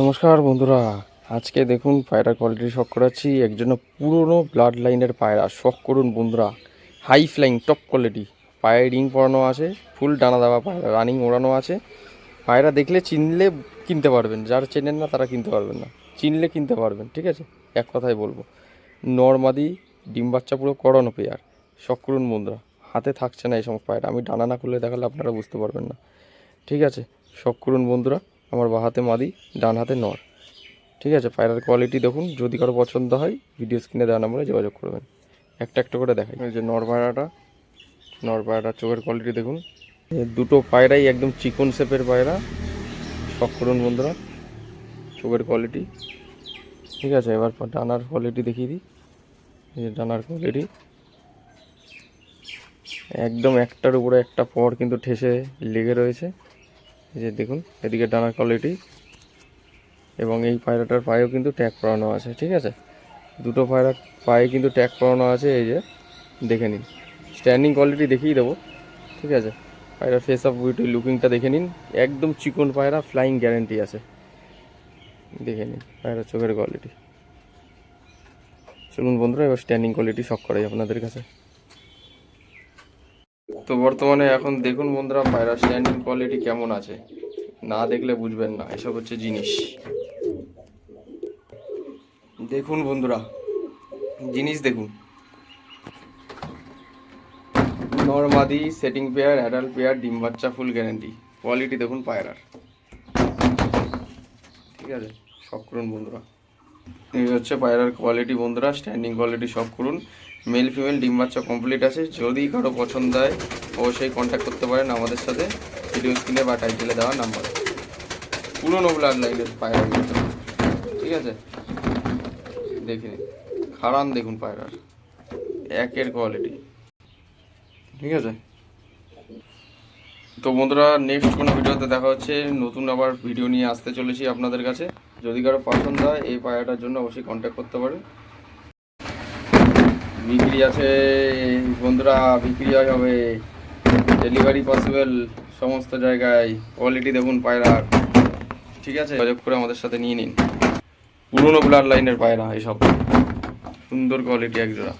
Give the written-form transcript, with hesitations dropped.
নমস্কার বন্ধুরা, আজকে দেখুন পায়রা কোয়ালিটি শখ করাচ্ছি। একজন্য পুরনো ব্লাড লাইনের পায়রা শখ করুন বন্ধুরা। হাই ফ্লাইং টপ কোয়ালিটি পায়ে রিং পরানো আছে, ফুল ডানা দেওয়া পায়রা, রানিং ওড়ানো আছে। পায়রা দেখলে চিনলে কিনতে পারবেন, যারা চেনেন না তারা কিনতে পারবেন না, চিনলে কিনতে পারবেন। ঠিক আছে, এক কথাই বলবো, নরমাদি ডিম বাচ্চা পুরো করানো পেয়ার। শখ করুন বন্ধুরা, হাতে থাকছে না এই সময় পায়রা, আমি ডানা না খুলে দেখালে আপনারা বুঝতে পারবেন না। ঠিক আছে, শখ করুন বন্ধুরা। আমার বাঁ হাতে মাদি, ডান হাতে নর। ঠিক আছে, পায়রার কোয়ালিটি দেখুন, যদি কারো পছন্দ হয় ভিডিও স্ক্রিনে দেওয়া নাম্বারে যোগাযোগ করবেন। একটা একটা করে দেখাই। এই যে নর পায়রাটার চোখের কোয়ালিটি দেখুন। দুটো পায়রাই একদম চিকন শেপের পায়রা। শখ করুন বন্ধুরা, চোখের কোয়ালিটি। ঠিক আছে, এবার ডানার কোয়ালিটি দেখিয়ে দিই। এই যে ডানার কোয়ালিটি একদম একটার উপরে একটা পর কিন্তু ঠেসে লেগে রয়েছে। এই যে দেখুন, এদিকে ডানার কোয়ালিটি, এবং এই পায়রাটার পায়েও কিন্তু ট্যাগ পরানো আছে। ঠিক আছে, দুটো পায়রার পায়ে কিন্তু ট্যাগ পরানো আছে। এই যে দেখে নিন, স্ট্যান্ডিং কোয়ালিটি দেখিয়ে দেবো। ঠিক আছে, পায়রার ফেস অফ বিউটি লুকিংটা দেখে নিন, একদম চিকন পায়রা, ফ্লাইং গ্যারেন্টি আছে। দেখে নিন পায়রার চোখের কোয়ালিটি। চলুন বন্ধুরা, এবার স্ট্যান্ডিং কোয়ালিটি শখ করাই আপনাদের কাছে। তো বর্তমানে এখন দেখুন বন্ধুরা, পায়রার স্ট্যান্ডিং কোয়ালিটি কেমন আছে, না দেখলে বুঝবেন না, এসব হচ্ছে জিনিস। দেখুন বন্ধুরা, জিনিস দেখুন। নরমাদি সেটিং পেয়ার, অ্যাডাল্ট পেয়ার, ডিম বাচ্চা, ফুল গ্যারেন্টি। কোয়ালিটি দেখুন পায়রার। ঠিক আছে, শখ করুন বন্ধুরা। এই হচ্ছে পায়রার কোয়ালিটি বন্ধুরা, স্ট্যান্ডিং কোয়ালিটি শখ করুন। মেল ফিমেল ডিম বাচ্চা কমপ্লিট আছে। যদি কারো পছন্দ হয় অবশ্যই কন্ট্যাক্ট করতে পারেন আমাদের সাথে ভিডিও স্ক্রিনে বা টাইটেলে দেওয়া নাম্বারে। পুরোনো ব্লাড লাইনের পায়রা। ঠিক আছে, দেখে নিন, খারান দেখুন পায়রার, একের কোয়ালিটি। ঠিক আছে, তো বন্ধুরা নেক্সট কোনো ভিডিওতে দেখা হচ্ছে। নতুন আবার ভিডিও নিয়ে আসতে চলেছি আপনাদের কাছে। যদি কারো পছন্দ হয় এই পায়রাটার জন্য অবশ্যই কন্ট্যাক্ট করতে পারেন। বিক্রি আছে বন্ধুরা, বিক্রি হবে, ডেলিভারি পসিবল সমস্ত জায়গায়। কোয়ালিটি দেখুন পায়রার। ঠিক আছে, যোগাযোগ করে আমাদের সাথে নিয়ে নিন। পুরোনো ব্লাড লাইনের পায়রা এসব, সুন্দর কোয়ালিটি একজোড়া।